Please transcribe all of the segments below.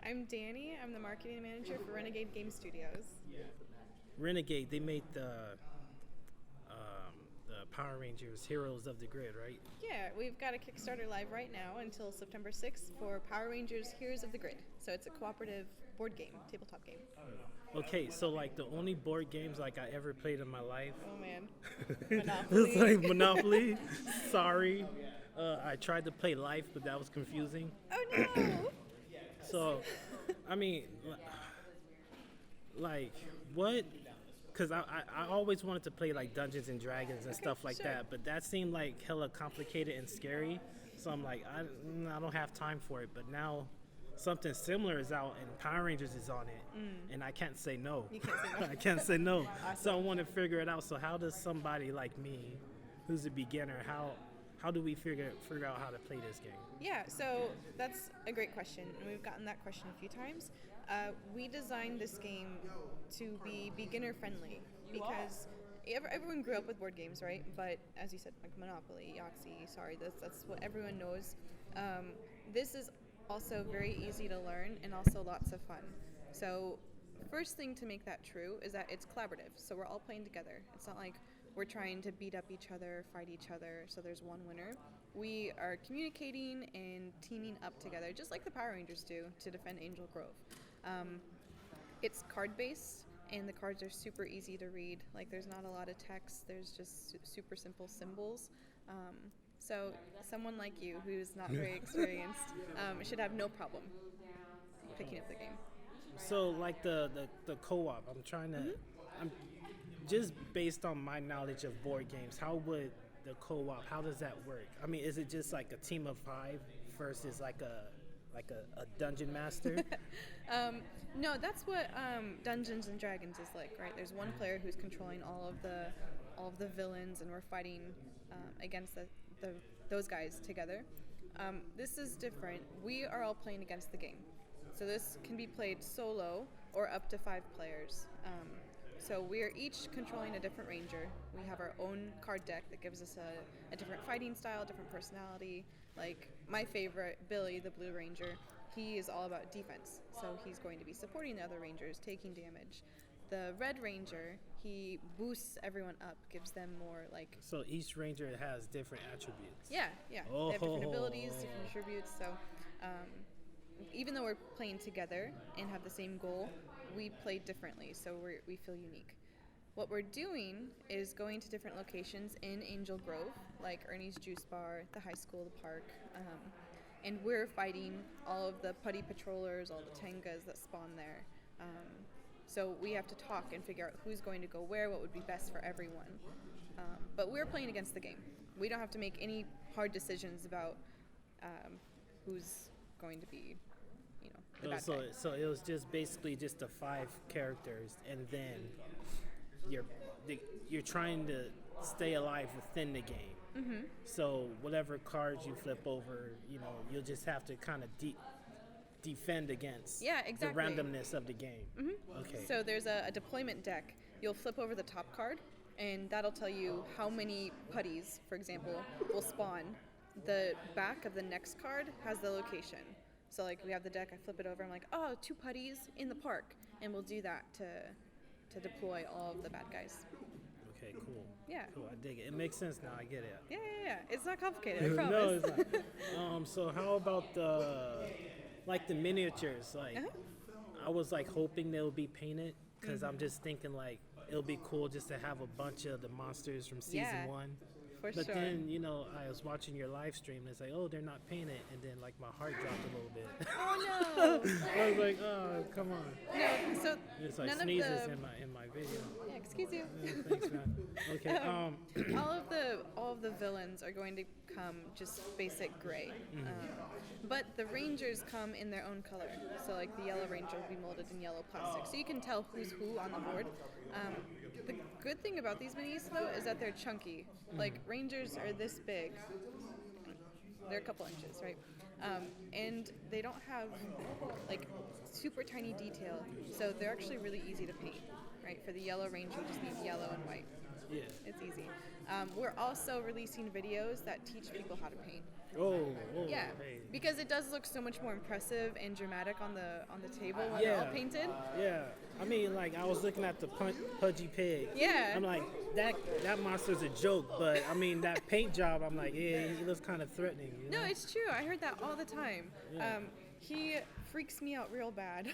I'm Danny. I'm the marketing manager for Renegade Game Studios. Renegade, they made the Power Rangers Heroes of the Grid, right? Yeah, we've got a Kickstarter live right now until September 6th for Power Rangers Heroes of the Grid. So it's a cooperative board game, tabletop game. Okay, so like the only board games like I ever played in my life. Oh man. It's like Monopoly. Sorry. I tried to play Life, but that was confusing. Oh no! So, I mean, like, what? Because I always wanted to play like Dungeons and Dragons and stuff like sure. that, but that seemed like hella complicated and scary. So I'm like, I don't have time for it. But now something similar is out and Power Rangers is on it, and I can't say no. You can't say no. I can't say no. Awesome. So I want to figure it out. So how does somebody like me, who's a beginner, how do we figure out how to play this game? Yeah, so that's a great question, and we've gotten that question a few times. We designed this game to be beginner friendly because everyone grew up with board games, right? But as you said, like Monopoly, Yahtzee, sorry, that's what everyone knows. This is also very easy to learn and also lots of fun. So first thing to make that true is that it's collaborative, so we're all playing together. It's not like we're trying to beat up each other, fight each other, so there's one winner. We are communicating and teaming up together, just like the Power Rangers do, to defend Angel Grove. It's card-based, and the cards are super easy to read. Like, there's not a lot of text, there's just super simple symbols. So someone like you, who's not very experienced, should have no problem picking up the game. So like the co-op, I'm just based on my knowledge of board games, how would the co-op, how does that work? I mean, is it just like a team of 5 versus like a dungeon master? No, that's what Dungeons and Dragons is like, right? There's one player who's controlling all of the villains, and we're fighting against those guys together. This is different. We are all playing against the game, so this can be played solo or up to 5 players. So we are each controlling a different ranger. We have our own card deck that gives us a different fighting style, different personality. Like my favorite, Billy, the Blue Ranger, he is all about defense. So he's going to be supporting the other rangers, taking damage. The Red Ranger, he boosts everyone up, gives them more like... So each ranger has different attributes. Yeah. They have different abilities, different attributes. So even though we're playing together and have the same goal, we play differently, so we feel unique. What we're doing is going to different locations in Angel Grove, like Ernie's Juice Bar, the high school, the park, and we're fighting all of the putty patrollers, all the Tengas that spawn there. So we have to talk and figure out who's going to go where, what would be best for everyone. But we're playing against the game. We don't have to make any hard decisions about who's going to be the bad guy. So it was just basically just the 5 characters, and then you're trying to stay alive within the game. Mm-hmm. So whatever cards you flip over, you'll just have to kind of defend against the randomness of the game. Mm-hmm. Okay. So there's a deployment deck. You'll flip over the top card, and that'll tell you how many putties, for example, will spawn. The back of the next card has the location. So like we have the deck, I flip it over, I'm like, 2 putties in the park, and we'll do that to deploy all of the bad guys. Okay, cool. Yeah. Cool, I dig it. It makes sense now, I get it. Yeah. It's not complicated, I promise. No, it's not. So how about the miniatures? Like, I was like hoping they'll be painted, because I'm just thinking like it'll be cool just to have a bunch of the monsters from season 1. For but sure. then, I was watching your live stream, and it's like, they're not painted, and then like my heart dropped a little bit. Oh no! I was like, come on. No, so it's like none sneezes of in my video. Yeah, excuse you. Yeah, thanks, man. Okay. All of the villains are going to come just basic gray, but the rangers come in their own color. So like the yellow ranger will be molded in yellow plastic, so you can tell who's who on the board. The good thing about these minis though is that they're chunky. Like rangers are this big. They're a couple inches, right? And they don't have like super tiny detail, so they're actually really easy to paint. Right? For the yellow ranger, you just need yellow and white. Yeah. It's easy. We're also releasing videos that teach people how to paint. Oh, Yeah, hey. because it does look so much more impressive and dramatic on the table when they're all painted. Yeah. I mean, like, I was looking at the Pudgy Pig. Yeah. I'm like, that monster's a joke, but I mean, that paint job, I'm like, yeah, he looks kind of threatening. You know? No, it's true. I heard that all the time. Yeah. He freaks me out real bad.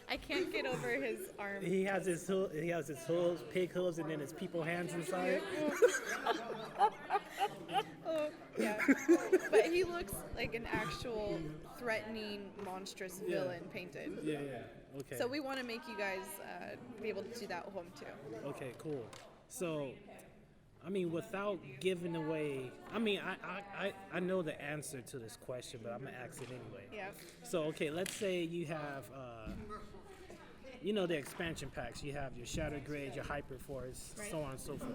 I can't get over his arm. He has his hooves, pig hooves, and then his people hands inside. Oh, yeah. But he looks like an actual threatening, monstrous villain painted. Yeah. Okay. So we want to make you guys be able to do that at home too. Okay, cool. So, I mean, without giving away, I mean, I know the answer to this question, but I'm gonna ask it anyway. Yeah. So, okay, let's say you have, you know, the expansion packs. You have your Shattered Grade, your Hyperforce, Right. so on and so forth.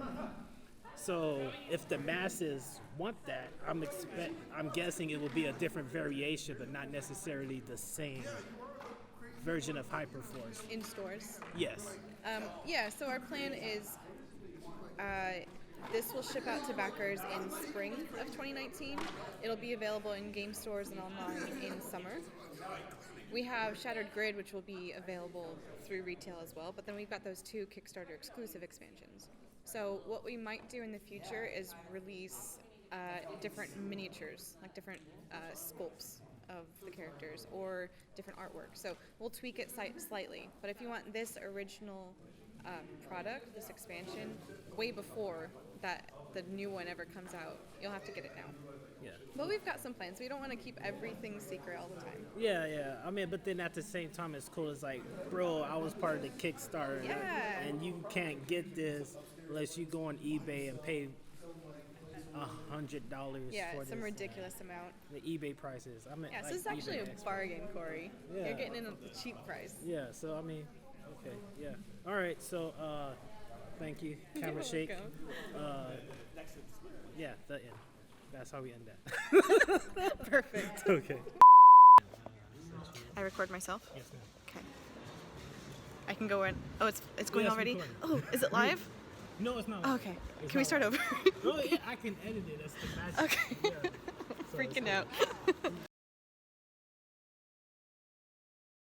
So, if the masses want that, I'm guessing it will be a different variation, but not necessarily the same version of Hyperforce. In stores. Yes. Yeah, so our plan is this will ship out to backers in spring of 2019. It'll be available in game stores and online in summer. We have Shattered Grid, which will be available through retail as well, but then we've got those 2 Kickstarter exclusive expansions. So what we might do in the future is release different miniatures, like different sculpts of the characters or different artwork. So we'll tweak it slightly. But if you want this original product, this expansion, way before that the new one ever comes out, you'll have to get it now. Yeah. But we've got some plans. We don't want to keep everything secret all the time. Yeah. I mean, but then at the same time, it's cool. It's like, bro, I was part of the Kickstarter, Yeah. and you can't get this unless you go on eBay and pay $100 Yeah, for it's some this. ridiculous amount. The eBay prices. I mean, Yeah, like so this is actually eBay a expert. bargain, Corey. Yeah. You're getting in at the cheap price. Yeah. So I mean, okay. Yeah. All right. So thank you. Camera You're shake. welcome. Yeah. The end. That's how we end that. Perfect. Okay. I record myself? Yes, ma'am. Okay. I can go in. Oh, it's going Yes, already? recording. Oh, is it live? No, it's not. Oh, okay. It's Can we not start live. over? Oh yeah, I can edit it. That's the magic. Okay. Yeah. So it's Freaking cool. out.